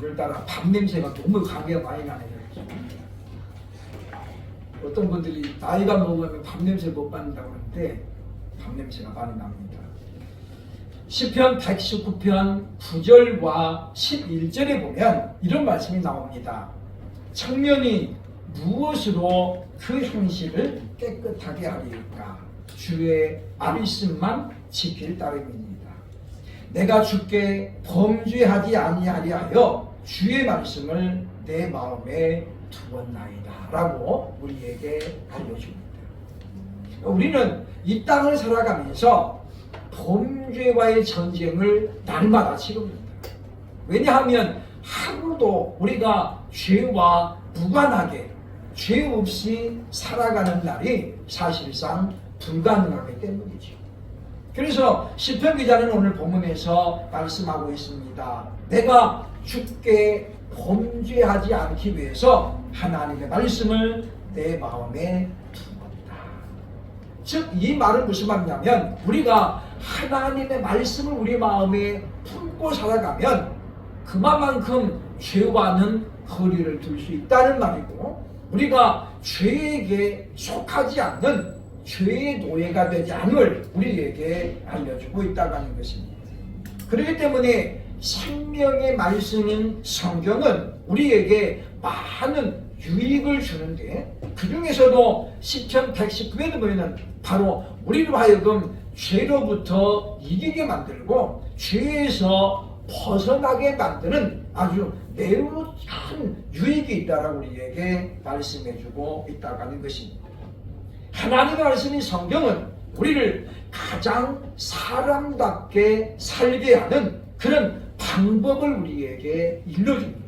오늘따라 밥 냄새가 너무 강하게 많이 나네요. 어떤 분들이 나이가 먹으면 밥 냄새 못 받는다고 하는데 밥 냄새가 많이 납니다. 시편 119편 9절과 11절에 보면 이런 말씀이 나옵니다. 청년이 무엇으로 그 행실을 깨끗하게 하리까? 주의 말씀만 지킬 따름입니다. 내가 주께 범죄하지 아니하리하여 주의 말씀을 내 마음에 두었나이다 라고 우리에게 알려줍니다. 우리는 이 땅을 살아가면서 범죄와의 전쟁을 날마다 치릅니다. 왜냐하면 하루도 우리가 죄와 무관하게 죄 없이 살아가는 날이 사실상 불가능하기 때문이죠. 그래서 시편 기자는 오늘 본문에서 말씀하고 있습니다. 내가 주께 범죄하지 않기 위해서 하나님의 말씀을 내 마음에 두었다. 즉 이 말은 무슨 말이냐면 우리가 하나님의 말씀을 우리 마음에 품고 살아가면 그만큼 죄와는 거리를 둘 수 있다는 말이고 우리가 죄에게 속하지 않는 죄의 노예가 되지 않을 우리에게 알려주고 있다고 하는 것입니다. 그렇기 때문에 생명의 말씀인 성경은 우리에게 많은 유익을 주는데 그 중에서도 시편 119편에 보면 바로 우리로 하여금 죄로부터 이기게 만들고 죄에서 벗어나게 만드는 아주 매우 큰 유익이 있다라고 우리에게 말씀해주고 있다고 하는 것입니다. 하나님의 말씀인 성경은 우리를 가장 사람답게 살게 하는 그런 방법을 우리에게 일러줍니다.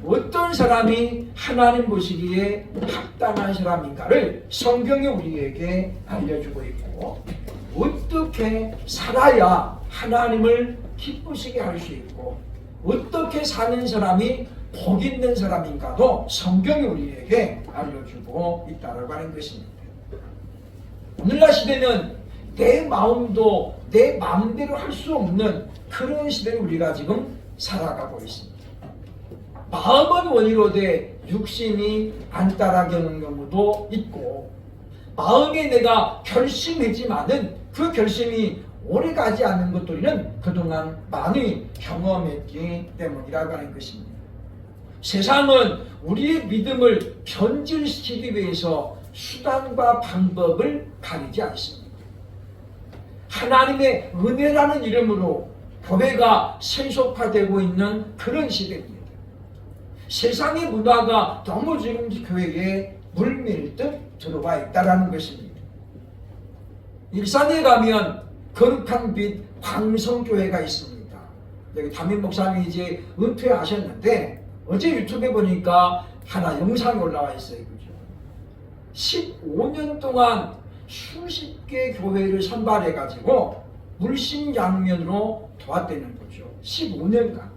어떤 사람이 하나님 보시기에 합당한 사람인가를 성경이 우리에게 알려주고 있고 어떻게 살아야 하나님을 기쁘시게 할 수 있고 어떻게 사는 사람이 복 있는 사람인가도 성경이 우리에게 알려주고 있다고 하는 것입니다. 오늘날 시대는 내 마음도 내 마음대로 할 수 없는 그런 시대를 우리가 지금 살아가고 있습니다. 마음은 원이로되 육신이 안 따라가는 경우도 있고 마음에 내가 결심했지만은 그 결심이 오래가지 않는 것도 우리는 그동안 많이 경험했기 때문이라고 하는 것입니다. 세상은 우리의 믿음을 변질시키기 위해서 수단과 방법을 가리지 않습니다. 하나님의 은혜라는 이름으로 교회가 세속화되고 있는 그런 시대입니다. 세상의 문화가 너무 지금 교회에 물밀듯 들어와 있다는 것입니다. 일산에 가면 거룩한 빛 광성교회가 있습니다. 여기 담임 목사님이 이제 은퇴하셨는데 어제 유튜브에 보니까 하나 영상이 올라와 있어요. 그죠? 15년 동안 수십 개 교회를 선발해가지고 물심양면으로 도왔다는 거죠. 15년간.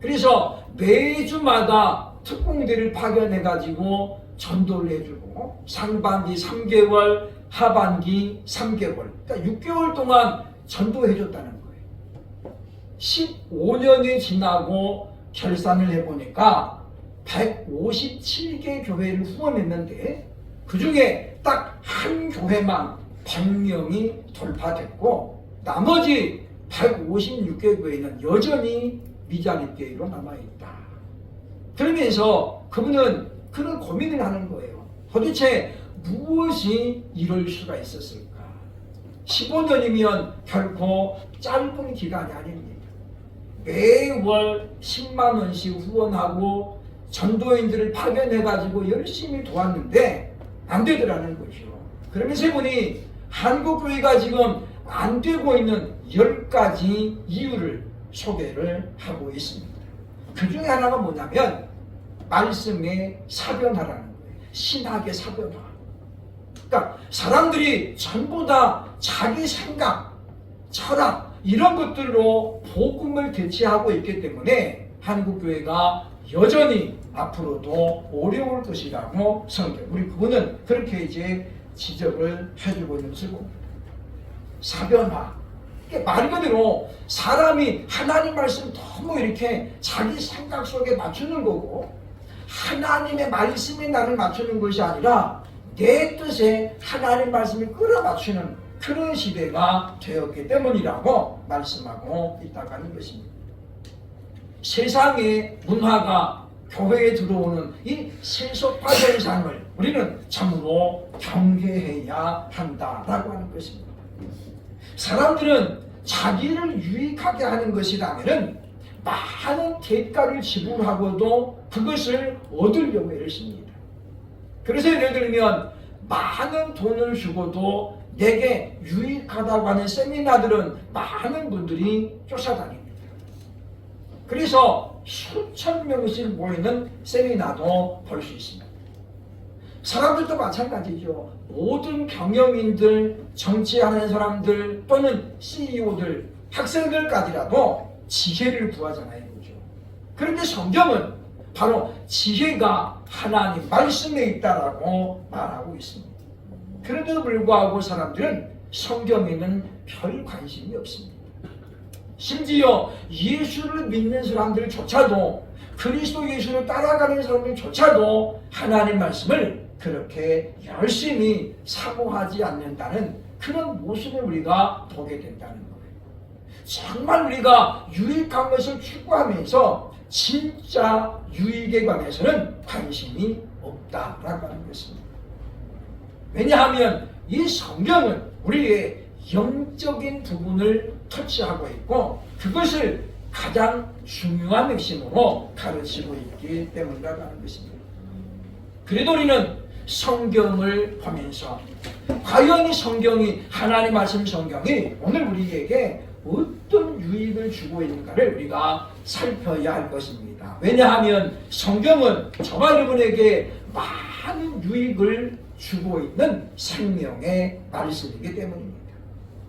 그래서 매주마다 특공대를 파견해가지고 전도를 해주고 상반기 3개월, 하반기 3개월, 그러니까 6개월 동안 전도해줬다는 거예요. 15년이 지나고 결산을 해보니까 157개 교회를 후원했는데 그 중에 딱 한 교회만 100명이 돌파됐고 나머지 156개 교회는 여전히 미자립교회로 남아있다. 그러면서 그분은 그런 고민을 하는 거예요. 도대체 무엇이 이럴 수가 있었을까? 15년이면 결코 짧은 기간이 아닙니다. 매월 10만 원씩 후원하고 전도인들을 파견해가지고 열심히 도왔는데 안 되더라는 거죠. 그러면서 보니 한국교회가 지금 안 되고 있는 10가지 이유를 소개를 하고 있습니다. 그 중에 하나가 뭐냐면 말씀의 사변화라는 거예요. 신학의 사변화. 그러니까 사람들이 전부 다 자기 생각, 철학 이런 것들로 복음을 대체하고 있기 때문에 한국교회가 여전히 앞으로도 어려울 것이라고 성경 우리 부부는 그렇게 이제 지적을 해주고 있는 것을 봅니다. 사변화. 말 그대로 사람이 하나님 말씀 너무 이렇게 자기 생각 속에 맞추는 거고, 하나님의 말씀이 나를 맞추는 것이 아니라 내 뜻에 하나님 말씀을 끌어맞추는 그런 시대가 되었기 때문이라고 말씀하고 있다고 하는 것입니다. 세상의 문화가 교회에 들어오는 이 세속화 현상을 우리는 참으로 경계해야 한다라고 하는 것입니다. 사람들은 자기를 유익하게 하는 것이라면 많은 대가를 지불하고도 그것을 얻으려고 애를 씁니다. 그래서 예를 들면 많은 돈을 주고도 내게 유익하다고 하는 세미나들은 많은 분들이 쫓아다닙니다. 그래서 수천 명씩 모이는 세미나도 볼 수 있습니다. 사람들도 마찬가지죠. 모든 경영인들, 정치하는 사람들 또는 CEO들, 학생들까지라도 지혜를 구하잖아요. 그렇죠? 그런데 성경은 바로 지혜가 하나님 말씀에 있다라고 말하고 있습니다. 그런데도 불구하고 사람들은 성경에는 별 관심이 없습니다. 심지어 예수를 믿는 사람들조차도, 그리스도 예수를 따라가는 사람들조차도 하나님 말씀을 그렇게 열심히 사모하지 않는다는 그런 모습을 우리가 보게 된다는 거예요. 정말 우리가 유익한 것을 추구하면서 진짜 유익에 관해서는 관심이 없다라고 하는 것입니다. 왜냐하면 이 성경은 우리의 영적인 부분을 터치하고 있고 그것을 가장 중요한 핵심으로 가르치고 있기 때문이라고 하는 것입니다. 그래도 우리는 성경을 보면서 과연 이 성경이, 하나님 말씀 성경이 오늘 우리에게 어떤 유익을 주고 있는가를 우리가 살펴야 할 것입니다. 왜냐하면 성경은 저와 여러분에게 많은 유익을 주고 있는 생명의 말씀이기 때문입니다.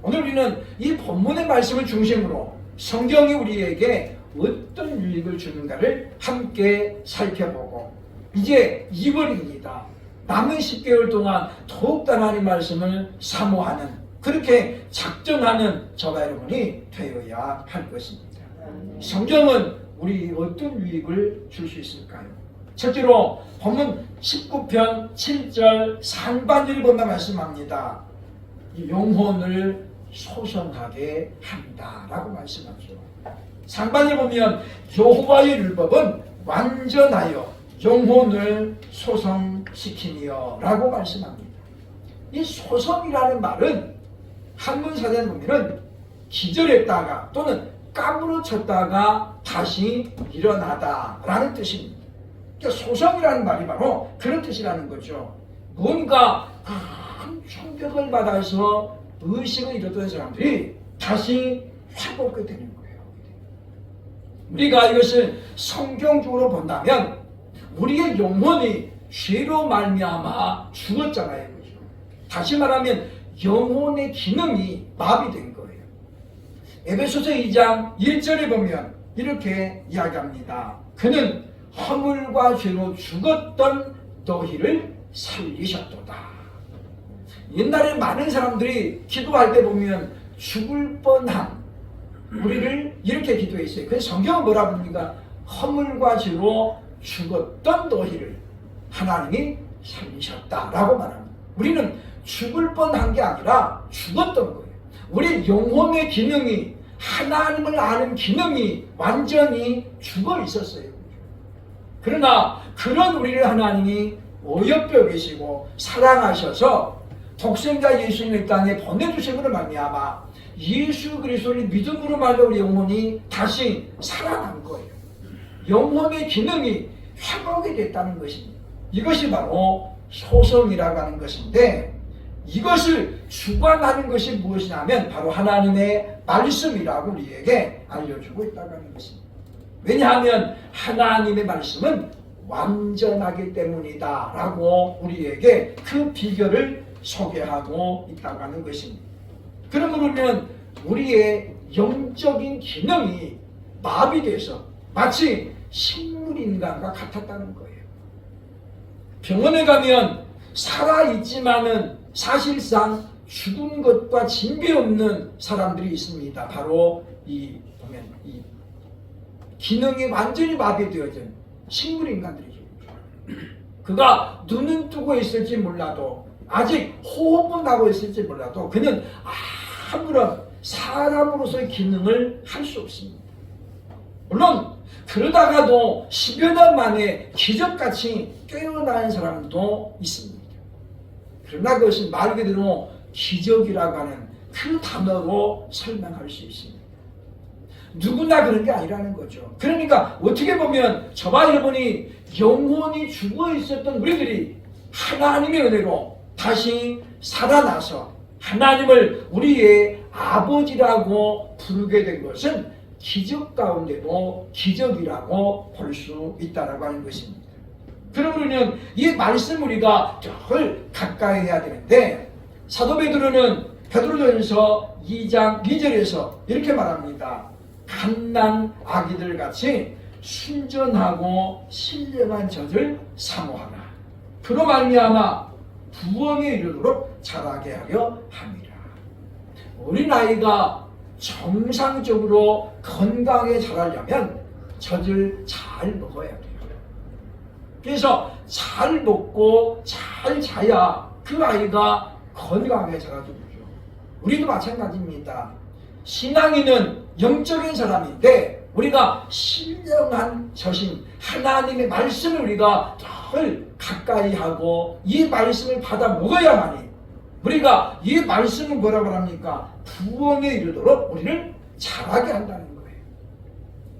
오늘 우리는 이 본문의 말씀을 중심으로 성경이 우리에게 어떤 유익을 주는가를 함께 살펴보고, 이제 2월입니다. 남은 10개월 동안 더욱더 하나님 말씀을 사모하는, 그렇게 작정하는 저와 여러분이 되어야 할 것입니다. 성경은 우리 어떤 유익을 줄 수 있을까요? 첫째로 본문 19편 7절 상반절을 보면 말씀합니다. 영혼을 소성하게 한다라고 말씀하죠. 상반절 보면 여호와의 율법은 완전하여 영혼을 소성시키니요 라고 말씀합니다. 이 소성이라는 말은 한문사전에 보면은 기절했다가 또는 까무러쳤다가 다시 일어나다 라는 뜻입니다. 그러니까 소성이라는 말이 바로 그런 뜻이라는 거죠. 뭔가 큰 충격을 받아서 의식을 잃었던 사람들이 다시 회복이 되는 거예요. 우리가 이것을 성경적으로 본다면 우리의 영혼이 죄로 말미암아 죽었잖아요. 그렇죠? 다시 말하면 영혼의 기능이 마비된 거예요. 에베소서 2장 1절에 보면 이렇게 이야기합니다. 그는 허물과 죄로 죽었던 너희를 살리셨도다. 옛날에 많은 사람들이 기도할 때 보면 죽을 뻔한 우리를 이렇게 기도했어요. 그래서 성경은 뭐라 부릅니까? 허물과 죄로 죽었던 너희를 하나님이 살리셨다라고 말합니다. 우리는 죽을 뻔한 게 아니라 죽었던 거예요. 우리 영혼의 기능이, 하나님을 아는 기능이 완전히 죽어 있었어요. 그러나 그런 우리를 하나님이 어여겨 계시고 사랑하셔서 독생자 예수님을 땅에 보내주심으로 말미암아 예수 그리스도를 믿음으로 말미암아 우리 영혼이 다시 살아난 거예요. 영혼의 기능이 회복이 됐다는 것입니다. 이것이 바로 소성이라고 하는 것인데, 이것을 주관하는 것이 무엇이냐면 바로 하나님의 말씀이라고 우리에게 알려주고 있다고 하는 것입니다. 왜냐하면 하나님의 말씀은 완전하기 때문이다 라고 우리에게 그 비결을 소개하고 있다고 하는 것입니다. 그러면 우리의 영적인 기능이 마비돼서 마치 식물인간과 같았다는 거예요. 병원에 가면 살아있지만은 사실상 죽은 것과 징계 없는 사람들이 있습니다. 바로 보면 이 기능이 완전히 마비되어진 식물인간들이죠. 그가 눈은 뜨고 있을지 몰라도, 아직 호흡은 하고 있을지 몰라도 그는 아무런 사람으로서의 기능을 할 수 없습니다. 물론 그러다가도 10여 년 만에 기적같이 깨어나는 사람도 있습니다. 그러나 그것은 말 그대로 기적이라고 하는 그 단어로 설명할 수 있습니다. 누구나 그런 게 아니라는 거죠. 그러니까 어떻게 보면 저와 여러분이 영원히 죽어 있었던 우리들이 하나님의 은혜로 다시 살아나서 하나님을 우리의 아버지라고 부르게 된 것은 기적 가운데도 기적이라고 볼 수 있다고 하는 것입니다. 그러면 이 말씀 우리가 늘 가까이 해야 되는데, 사도 베드로는 베드로전서 2장 2절에서 이렇게 말합니다. 갓난 아기들 같이 순전하고 신령한 젖을 사모하라. 그로 말미암아 부엉에 이르도록 자라게 하려 함이라. 어린아이가 정상적으로 건강하게 자라려면 젖을 잘 먹어야 돼요. 그래서 잘 먹고 잘 자야 그 아이가 건강하게 자라주죠. 우리도 마찬가지입니다. 신앙인은 영적인 사람인데 우리가 신령한 젖인 하나님의 말씀을 우리가 늘 가까이 하고 이 말씀을 받아 먹어야만이 우리가 이 말씀은 뭐라고 합니까? 부엉에 이르도록 우리를 자라게 한다는 거예요.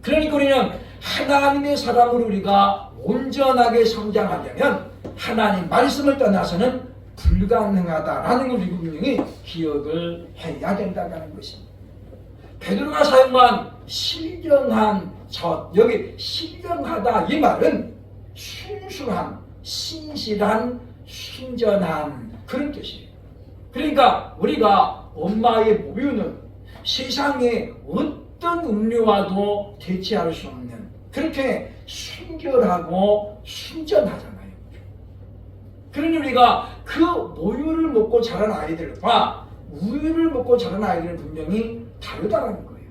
그러니까 우리는 하나님의 사람으로 우리가 온전하게 성장하려면 하나님 말씀을 떠나서는 불가능하다라는 걸 우리 분명히 기억을 해야 된다는 것입니다. 베드로가 사용한 신령한 젖, 여기 신령하다 이 말은 순수한, 신실한, 순전한 그런 뜻이에요. 그러니까 우리가 엄마의 모유는 세상에 어떤 음료와도 대체할 수 없는 그렇게 순결하고 순전하잖아요. 그러니 우리가 그 모유를 먹고 자란 아이들과 우유를 먹고 자란 아이들은 분명히 다르다는 거예요.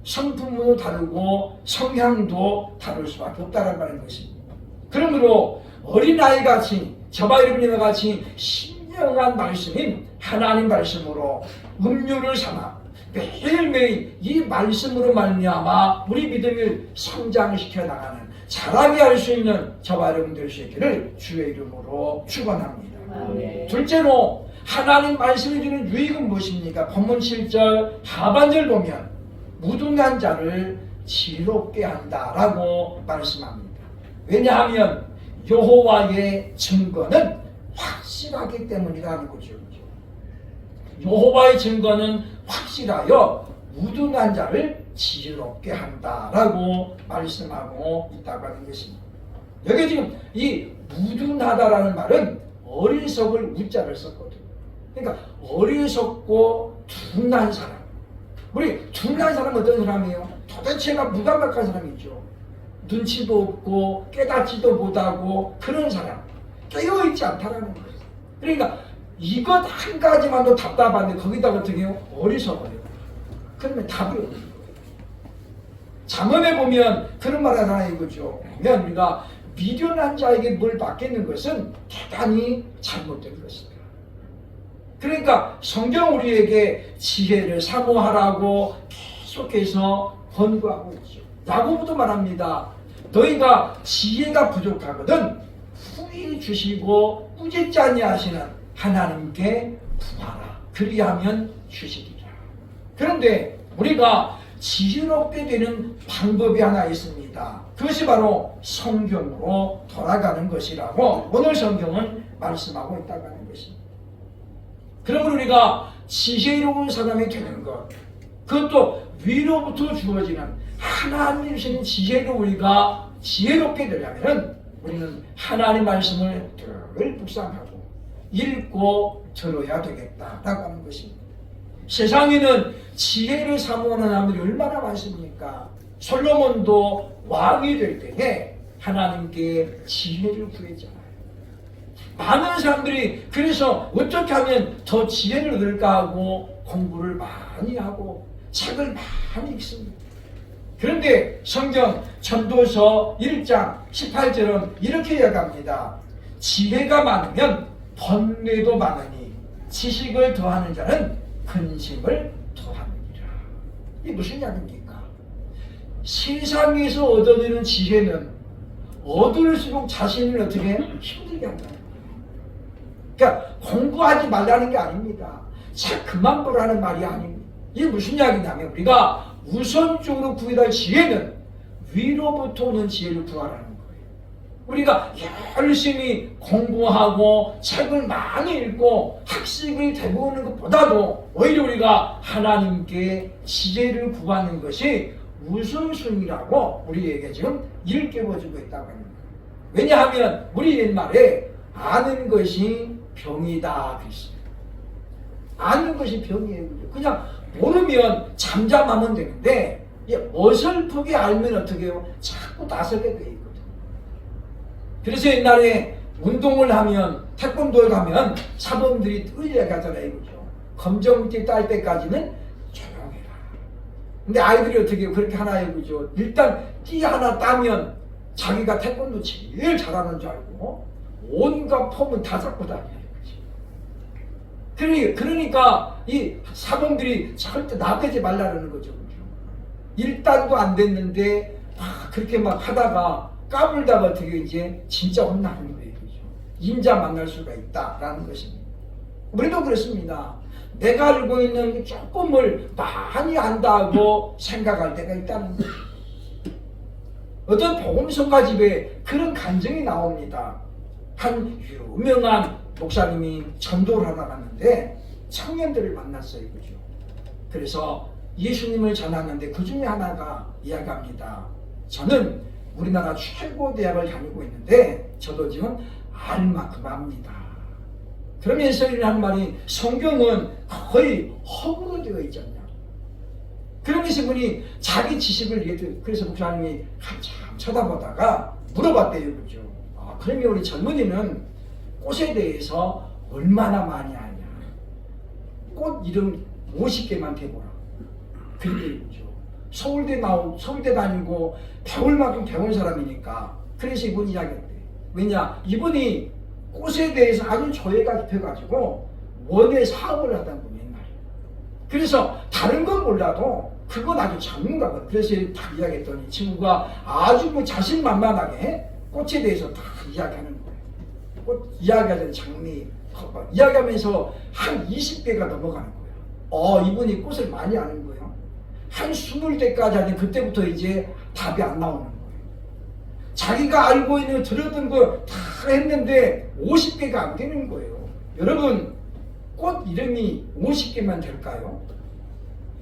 성품도 다르고 성향도 다를 수밖에 없다는 것입니다. 그러므로 어린아이같이 저와 여러분과 같이 신령한 말씀인 하나님 말씀으로 음료를 삼아 매일매일 이 말씀으로 말미암아 우리 믿음을 성장시켜 나가는 자라게 할 수 있는 저와 여러분들 되기를 주의 이름으로 축원합니다. 둘째로 하나님 말씀이 주는 유익은 무엇입니까? 본문 7절 하반절 보면 무등한 자를 지혜롭게 한다라고 말씀합니다. 왜냐하면 여호와의 증거는 확실하기 때문이라는 거죠. 여호와의 증거는 확실하여 무등한 자를 지혜롭게 한다라고 말씀하고 있다고 하는 것입니다. 여기 지금 이 무등하다라는 말은 어리석을 우자를 썼거든요. 그러니까 어리석고 둔한 사람. 우리 둔한 사람은 어떤 사람이에요? 도대체가 무감각한 사람이죠. 눈치도 없고 깨닫지도 못하고 그런 사람. 깨어있지 않다라는 거예요. 그러니까 이것 한 가지만도 답답한데 거기다 어떻게 해요? 어리석어요. 그러면 답이 없는 거예요. 잠언에 보면 그런 말 하나 이거죠. 보면 우리가 미련한 자에게 뭘 받겠는 것은 대단히 잘못된 것이다. 그러니까 성경 우리에게 지혜를 사모하라고 계속해서 권고하고 있죠. 야고보도 말합니다. 너희가 지혜가 부족하거든 후히 주시고 꾸짖지 아니하시는 하나님께 구하라. 그리하면 주시리라. 그런데 우리가 지혜롭게 되는 방법이 하나 있습니다. 그것이 바로 성경으로 돌아가는 것이라고 오늘 성경은 말씀하고 있다고 하는 것입니다. 그러면 우리가 지혜로운 사람이 되는 것, 그것도 위로부터 주어지는 하나님이 주시는 지혜로 우리가 지혜롭게 되려면 우리는 하나님 말씀을 늘 묵상하고 읽고 들어야 되겠다라고 하는 것입니다. 세상에는 지혜를 사모하는 사람들이 얼마나 많습니까? 솔로몬도 왕이 될 때에 하나님께 지혜를 구했잖아요. 많은 사람들이 그래서 어떻게 하면 더 지혜를 얻을까 하고 공부를 많이 하고 책을 많이 읽습니다. 그런데 성경 전도서 1장 18절은 이렇게 이야기합니다. 지혜가 많으면 번뇌도 많으니 지식을 더하는 자는 근심을 더하느니라. 이게 무슨 이야기입니까? 세상에서 얻어내는 지혜는 얻을수록 자신을 어떻게 힘들게 한다. 그러니까 공부하지 말라는 게 아닙니다. 책 그만 보라는 말이 아닙니다. 이게 무슨 이야기냐면 우리가 우선적으로 구해야 할 지혜는 위로부터 오는 지혜를 구하라는 거예요. 우리가 열심히 공부하고 책을 많이 읽고 학식을 배우는 것보다도 오히려 우리가 하나님께 지혜를 구하는 것이 우선순위라고 우리에게 지금 일깨워주고 있다고 합니다. 왜냐하면 우리 옛말에 아는 것이 병이다 그랬어요. 아는 것이 병이에요. 그냥 모르면 잠잠하면 되는데 어설프게 알면 어떻게 해요? 자꾸 나서게 돼 있거든. 그래서 옛날에 운동을 하면 태권도에 가면 사범들이 이야기하잖아요. 그죠? 검정띠 딸 때까지는 조용해라. 근데 아이들이 어떻게 해요? 그렇게 하나요. 그죠? 일단 띠 하나 따면 자기가 태권도 제일 잘하는 줄 알고 온갖 폼은 다 잡고 다녀요. 그러니까 이 사범들이 절대 나대지 말라는 거죠. 1단도 안 됐는데 그렇게 막 하다가 까불다가 어떻게 이제 진짜 혼나는 거예요. 그죠? 인자 만날 수가 있다라는 것입니다. 우리도 그렇습니다. 내가 알고 있는 조금을 많이 안다고 생각할 때가 있다는 거예요. 어떤 복음성가 집에 그런 간증이 나옵니다. 한 유명한 목사님이 전도를 하러 갔는데 청년들을 만났어요. 그죠? 그래서 예수님을 전하는데 그 중에 하나가 이야기합니다. 저는 우리나라 최고 대학을 다니고 있는데 저도 지금 알 만큼 압니다. 그러면서 이런 말이 성경은 거의 허구로 되어 있지 않냐. 그러면서 분이 자기 지식을 위해 그래서 목사님이 한참 쳐다보다가 물어봤대요. 그죠? 그러면 우리 젊은이는 꽃에 대해서 얼마나 많이 아냐. 꽃 이름 50개만 대보라. 그렇게 그죠. 서울대 다니고 배울 만큼 배운 사람이니까. 그래서 이분이 이야기했대. 왜냐? 이분이 꽃에 대해서 아주 조예가 깊어가지고 원예 사업을 하던 분이 옛날에. 그래서 다른 건 몰라도 그건 아주 전문가거든. 그래서 다 이야기했더니 친구가 아주 뭐 자신만만하게 꽃에 대해서 다 이야기하는 거예요. 꽃 이야기하는 장미 이야기하면서 한 20개가 넘어가는 거예요. 이분이 꽃을 많이 아는 거예요. 한 20대까지 하니 그때부터 이제 답이 안 나오는 거예요. 자기가 알고 있는 들었던 거 다 했는데 50개가 안 되는 거예요. 여러분 꽃 이름이 50개만 될까요?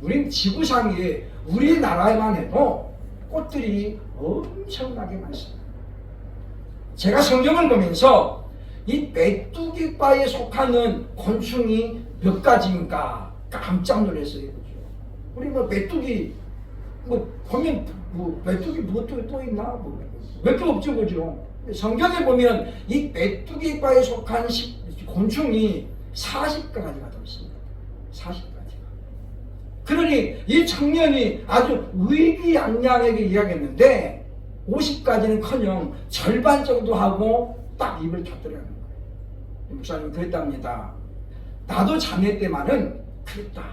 우린 지구상에 우리나라에만 해도 꽃들이 엄청나게 많습니다. 제가 성경을 보면서 이 메뚜기과에 속하는 곤충이 몇 가지인가 깜짝 놀랐어요. 그죠? 우리 뭐 메뚜기 보면 메뚜기 무엇도 또 있나? 몇 개 없죠. 그죠? 성경에 보면 이 메뚜기과에 속한 곤충이 40가지가 더 있습니다. 40가지가. 그러니 이 청년이 아주 의기양양하게 이야기했는데 50가지는커녕 절반 정도 하고 딱 입을 닫더라는 거예요. 목사님 그랬답니다. 나도 자네 때만은 그랬다.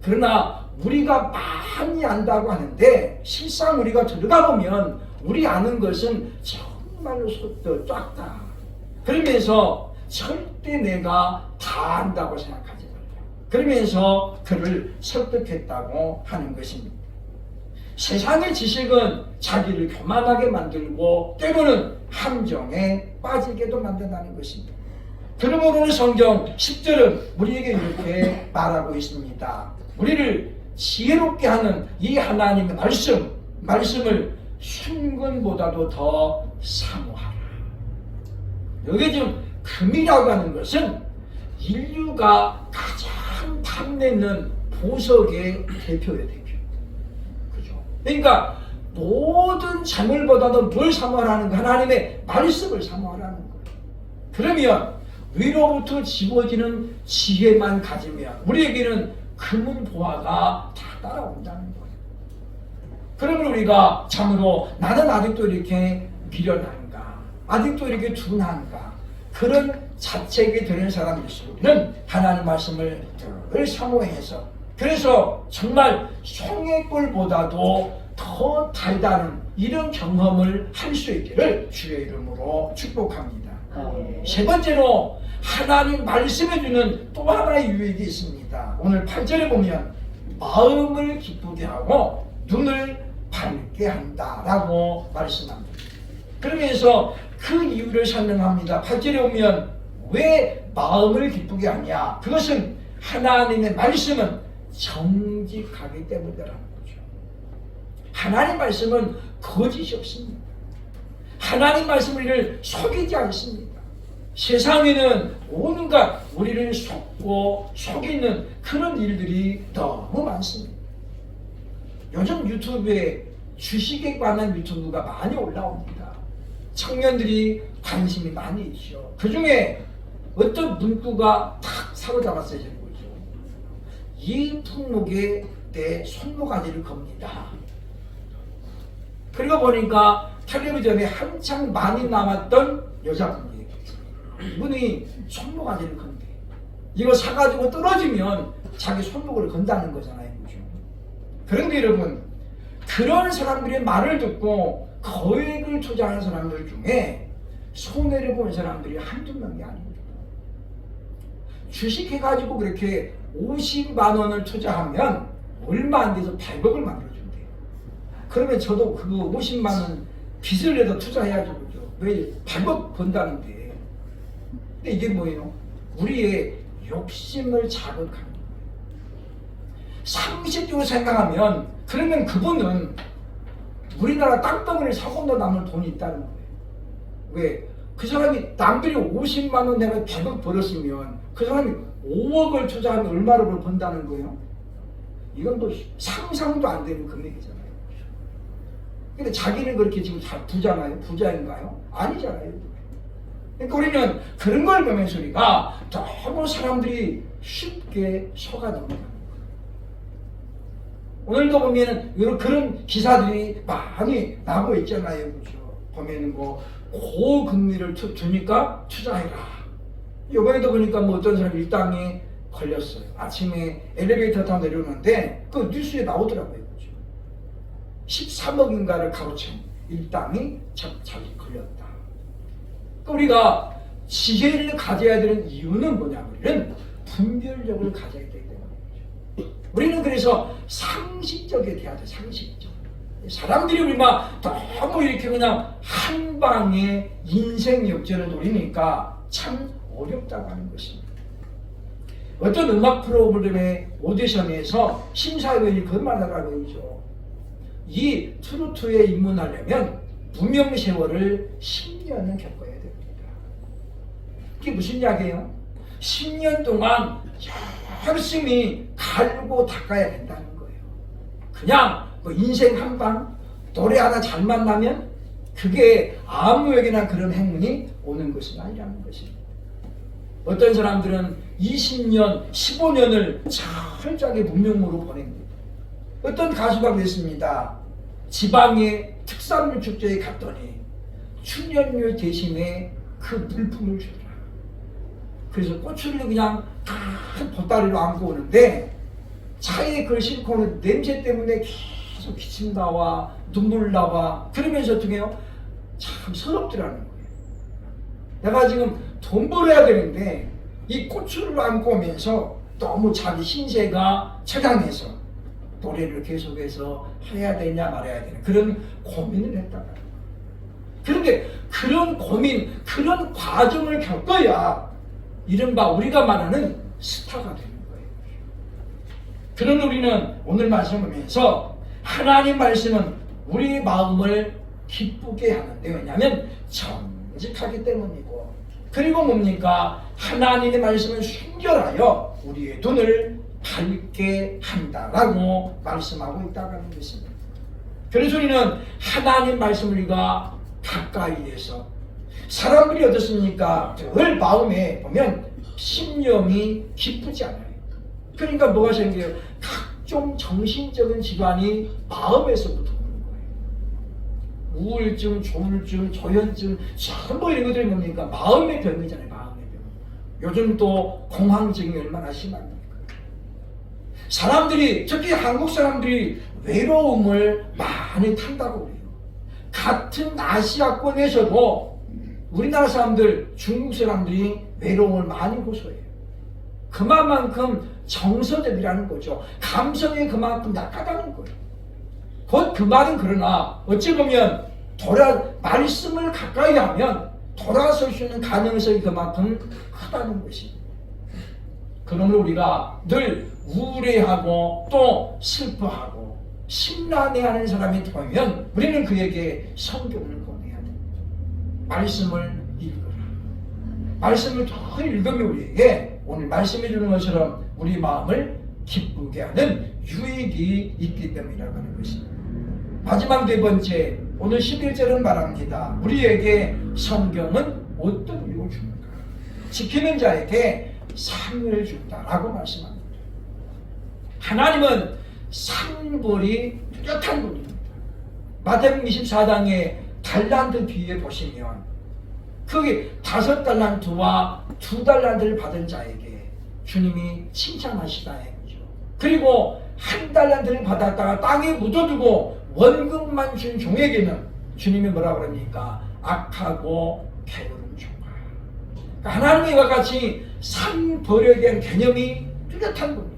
그러나 우리가 많이 안다고 하는데 실상 우리가 들어가 보면 우리 아는 것은 정말로 작다. 그러면서 절대 내가 다 안다고 생각하지 말라. 그러면서 그를 설득했다고 하는 것입니다. 세상의 지식은 자기를 교만하게 만들고 때로는 함정에 빠지게도 만든다는 것입니다. 그러므로 오늘 성경 10절은 우리에게 이렇게 말하고 있습니다. 우리를 지혜롭게 하는 이 하나님의 말씀을 순금보다도 더 사모하라. 여기 지금 금이라고 하는 것은 인류가 가장 탐내는 보석의 대표예요. 그죠? 그러니까 모든 재물보다도 뭘 사모하라는 거? 하나님의 말씀을 사모하라는 거예요. 그러면 위로부터 지워지는 지혜만 가지면 우리에게는 금은 보화가 다 따라온다는 거예요. 그러면 우리가 참으로 나는 아직도 이렇게 미련한가, 아직도 이렇게 둔한가, 그런 자책이 되는 사람일수록은 하나님 말씀을 늘 사모해서, 그래서 정말 송해꿀보다도 더 달다는 이런 경험을 할 수 있기를 주의 이름으로 축복합니다. 세 번째로 하나님 말씀해 주는 또 하나의 유익이 있습니다. 오늘 8절에 보면 마음을 기쁘게 하고 눈을 밝게 한다라고 말씀합니다. 그러면서 그 이유를 설명합니다. 8절에 보면 왜 마음을 기쁘게 하냐? 그것은 하나님의 말씀은 정직하기 때문이라는 거죠. 하나님 말씀은 거짓이 없습니다. 하나님 말씀을 속이지 않습니다. 세상에는 온갖 우리를 속고 속이는 그런 일들이 너무 많습니다. 요즘 유튜브에 주식에 관한 유튜브가 많이 올라옵니다. 청년들이 관심이 많이 있죠. 그 중에 어떤 문구가 탁 사로잡았어요. 이 품목에 내 손모가지를 겁니다. 그리고 보니까 텔레비전에 한창 많이 나왔던 여자분이에요. 이분이 손모가지를 건대. 이거 사가지고 떨어지면 자기 손목을 건다는 거잖아요. 그죠? 그런데 여러분, 그런 사람들의 말을 듣고 거액을 투자하는 사람들 중에 손해를 본 사람들이 한두 명이 아닙니다. 주식해가지고 그렇게 50만 원을 투자하면 얼마 안 돼서 100억을 만들어준대요. 그러면 저도 그 50만 원 빚을 내서 투자해야죠. 그죠? 왜 100억 번다는데. 근데 이게 뭐예요? 우리의 욕심을 자극하는 거예요. 상식적으로 생각하면 그러면 그분은 우리나라 땅덩어리를 사고도 남을 돈이 있다는 거예요. 왜? 그 사람이 남들이 50만 원 내가 100억 벌었으면 그 사람이 5억을 투자하면 얼마를 번다는 거예요? 이건 뭐 상상도 안 되는 금액이잖아요. 근데 자기는 그렇게 지금 잘 부자나요? 부자인가요? 아니잖아요. 그러니까 우리는 그런 걸 보면서 우리가 너무 사람들이 쉽게 속아넘어가는 거예요. 오늘도 보면은 그런 기사들이 많이 나고 있잖아요. 그죠? 보면은 뭐 고금리를 주니까 투자해라. 이번에도 보니까 뭐 어떤 사람이 일당에 걸렸어요. 아침에 엘리베이터 타고 내려오는데 그 뉴스에 나오더라고요. 그죠? 13억인가를 가로챈 일당이 자기 걸렸다. 그러니까 우리가 지혜를 가져야 되는 이유는 뭐냐면 분별력을 가져야 되기 때문이죠. 우리는 그래서 상식적에 대해야 돼. 상식적. 사람들이 우리만 너무 이렇게 그냥 한 방에 인생 역전을 노리니까 참 어렵다고 하는 것입니다. 어떤 음악 프로그램의 오디션에서 심사위원이 그런 말을 하라고 했죠. 이 트로트에 입문하려면 무명세월을 10년은 겪어야 됩니다. 그게 무슨 이야기예요? 10년 동안 열심히 갈고 닦아야 된다는 거예요. 그냥 뭐 인생 한 방, 노래 하나 잘 만나면 그게 아무에게나 그런 행운이 오는 것은 아니라는 것입니다. 어떤 사람들은 20년, 15년을 철저하게 문명으로 보냅니다. 어떤 가수가 그랬습니다. 지방의 특산물 축제에 갔더니 출연료 대신에 그 물품을 주더라. 그래서 꼬추를 그냥 다 보따리로 안고 오는데 차에 그걸 싣고 오는 냄새 때문에 계속 기침 나와 눈물 나와. 그러면서 어떻게 해요? 참 서럽더라는 거예요. 내가 지금 돈 벌어야 되는데 이 꼬추를 안고 오면서 너무 자기 신세가 처장해서 노래를 계속해서 해야 되냐 말아야 되냐 그런 고민을 했다가, 그런데 그런 고민, 그런 과정을 겪어야 이른바 우리가 말하는 스타가 되는 거예요. 그런 우리는 오늘 말씀을 보면서 하나님 말씀은 우리의 마음을 기쁘게 하는데, 왜냐하면 정직하기 때문이고, 그리고 뭡니까? 하나님의 말씀을 순결하여 우리의 눈을 밝게 한다라고 말씀하고 있다고 하는 것입니다. 그래서 우리는 하나님 말씀을 우리가 가까이에서 사람들이 어떻습니까? 늘 마음에 보면 심령이 기쁘지 않아요. 그러니까 뭐가 생겨요? 각종 정신적인 질환이 마음에서부터 오는 거예요. 우울증, 조울증, 조현증, 전부 이런 것들이 뭡니까? 마음의 병이잖아요. 마음의 병. 요즘 또 공황증이 얼마나 심합니까? 사람들이, 특히 한국 사람들이 외로움을 많이 탄다고 그래요. 같은 아시아권에서도 우리나라 사람들, 중국 사람들이 외로움을 많이 호소해요. 그만큼 정서적이라는 거죠. 감성이 그만큼 약하다는 거예요. 곧 그 말은 그러나 어찌 보면 말씀을 가까이 하면 돌아설 수 있는 가능성이 그만큼 크다는 것입니다. 그러므로 우리가 늘 우울해하고 또 슬퍼하고 심란해하는 사람이 보면 우리는 그에게 성경을 권해야 됩니다. 말씀을 읽으라. 말씀을 더 읽으면 우리에게 오늘 말씀해 주는 것처럼 우리 마음을 기쁘게 하는 유익이 있기 때문이라고 하는 것입니다. 마지막 네 번째, 오늘 11절은 말합니다. 우리에게 성경은 어떤 유익을 줍니까? 지키는 자에게 상을 준다라고 말씀합니다. 하나님은 상벌이 뚜렷한 분입니다. 마태복음 24장의 달란트 뒤에 보시면 거기 5달란트와 2달란트를 받은 자에게 주님이 칭찬하시다 해요. 그리고 1달란트를 받았다가 땅에 묻어두고 원금만 준 종에게는 주님이 뭐라 그럽니까? 악하고 게으른 종아. 그러니까 하나님의 이와 같이 상벌에 대한 개념이 뚜렷한 겁니다.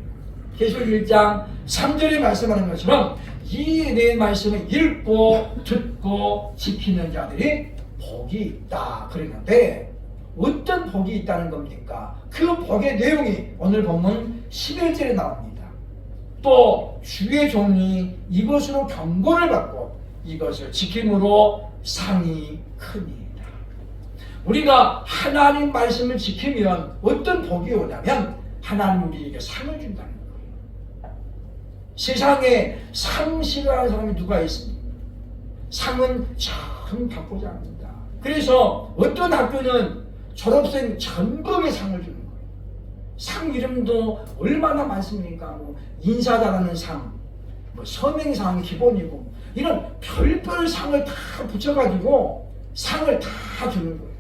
계시록 1장 3절에 말씀하는 것처럼 이 내 말씀을 읽고 듣고 지키는 자들이 복이 있다 그랬는데 어떤 복이 있다는 겁니까? 그 복의 내용이 오늘 본문 11절에 나옵니다. 또 주의 종이 이것으로 경고를 받고 이것을 지킴으로 상이 크니이다. 우리가 하나님 말씀을 지키면 어떤 복이 오냐면 하나님 우리에게 상을 준다는 거예요. 세상에 상 싫어하는 사람이 누가 있습니까? 상은 참 받고자 합니다. 그래서 어떤 학교는 졸업생 전부에게 상을 주는 거예요. 상 이름도 얼마나 많습니까? 뭐 인사 잘하는 상, 뭐 선행상 기본이고 이런 별별 상을 다 붙여가지고 상을 다 주는 거예요.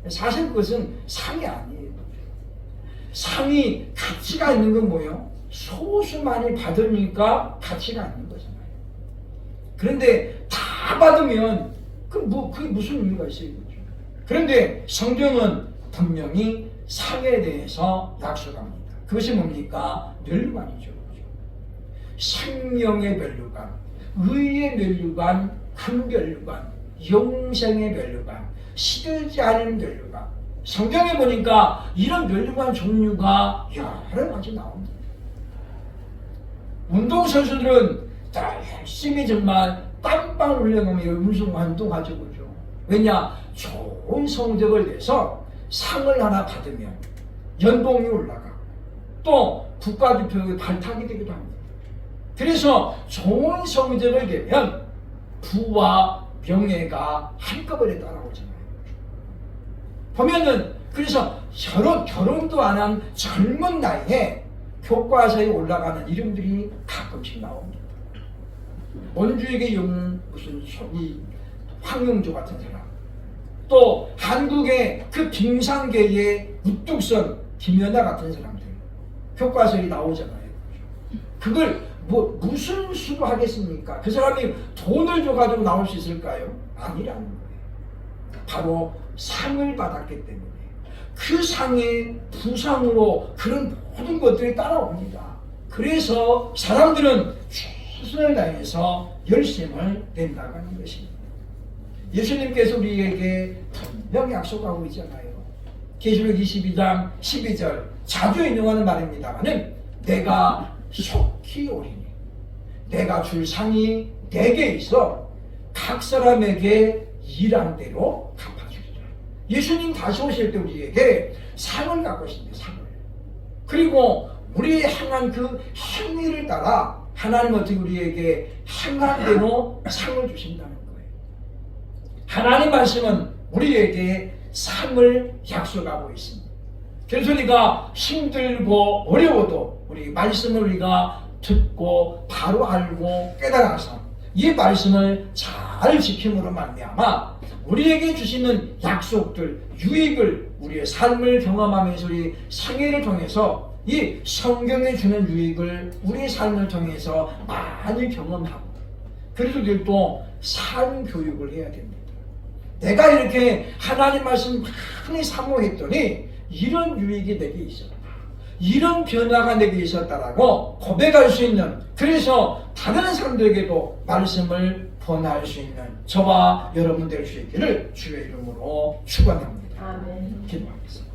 사실 그것은 상이 아니에요. 상이 가치가 있는 건 뭐예요? 소수 많이 받으니까 가치가 있는 거잖아요. 그런데 다 받으면 그게 무슨 의미가 있어요? 그런데 성경은 분명히 상에 대해서 약속합니다. 그것이 뭡니까? 멸류관이죠. 생명의 멸류관, 의의 멸류관, 금멸류관, 영생의 멸류관, 시들지 않은 멸류관. 성경에 보니까 이런 멸류관 종류가 여러 가지 나옵니다. 운동선수들은 열심히 정말 땀빵 흘려놓으면 음성 활동하죠. 그죠? 왜냐? 좋은 성적을 내서 상을 하나 받으면 연봉이 올라가고 또 국가대표의 발탁이 되기도 합니다. 그래서 좋은 성적을 내면 부와 명예가 한꺼번에 따라오잖아요. 보면은 그래서 결혼도 안 한 젊은 나이에 교과서에 올라가는 이름들이 가끔씩 나옵니다. 원주에게 무슨 황영조 같은 사람, 또 한국의 그 빙상계의 우뚝선 김연아 같은 사람들 교과서에 나오잖아요. 그걸 무슨 수로 하겠습니까? 그 사람이 돈을 줘가지고 나올 수 있을까요? 아니라는 거예요. 바로 상을 받았기 때문에 그 상의 부상으로 그런 모든 것들이 따라옵니다. 그래서 사람들은 최선을 다해서 열심을 낸다고 하는 것입니다. 예수님께서 우리에게 분명히 약속하고 있잖아요. 계시록 22장 12절 자주 인용하는 말입니다만은 내가 속히 오리니 내가 줄 상이 내게 있어 각 사람에게 일한 대로 갚아주리라. 예수님 다시 오실 때 우리에게 상을 갖고 있습니다. 상을. 그리고 우리의 행한 그 행위를 따라 하나님은 어떻게 우리에게 행한 대로 상을 주신다는 거예요. 하나님 말씀은 우리에게 삶을 약속하고 있습니다. 그래서 우리가 힘들고 어려워도 우리 말씀을 우리가 듣고 바로 알고 깨달아서 이 말씀을 잘 지킴으로 말미암아 우리에게 주시는 약속들, 유익을 우리의 삶을 경험하면서 우리 생애를 통해서 이 성경에 주는 유익을 우리의 삶을 통해서 많이 경험하고 그래서 우리 또 삶 교육을 해야 됩니다. 내가 이렇게 하나님 말씀 많이 사모했더니 이런 유익이 내게 있었다. 이런 변화가 내게 있었다라고 고백할 수 있는 그래서 다른 사람들에게도 말씀을 권할 수 있는 저와 여러분 될 수 있기를 주의 이름으로 축원합니다. 아멘. 기도하겠습니다.